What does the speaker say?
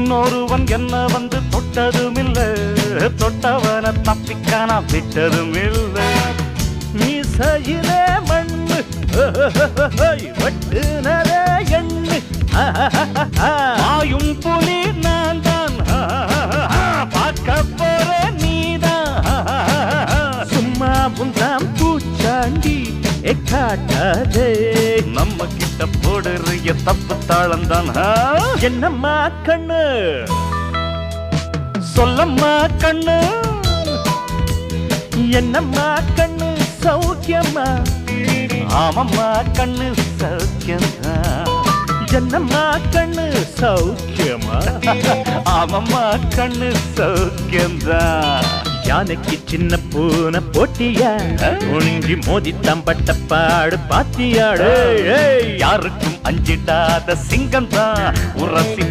இன்னொருவன் என்ன வந்து தொட்டதும் இல்ல, தொட்டவன தப்பிக்கான விட்டதும் இல்ல. மீசையிலே மண்ணு வெட்டுனதே எண்ணு, ஆயும் புலி நான் தான், பார்க்க போற நீதான். சும்மா புந்தாம் பூச்சாண்டி காட்டாதே, நம்ம கிட்ட போடுறிய தப்பு தாளந்தான். என்னம்மா கண்ணு சொல்லம்மா கண்ணு, என்னம்மா கண்ணு சௌக்கியம்மா? ஆமம்மா கண்ணு சௌக்கியம்மா. என்னம்மா கண்ணு சௌக்கியமா? ஆமம்மா கண்ணு சௌக்கியம்தான். யானைக்கு சின்ன பூனை போட்டியா, ஒழுங்கி மோதி தம்பட்ட பாடு பாத்தியாடு. யாருக்கும் அஞ்சிடாத சிங்கம் தான், உரசி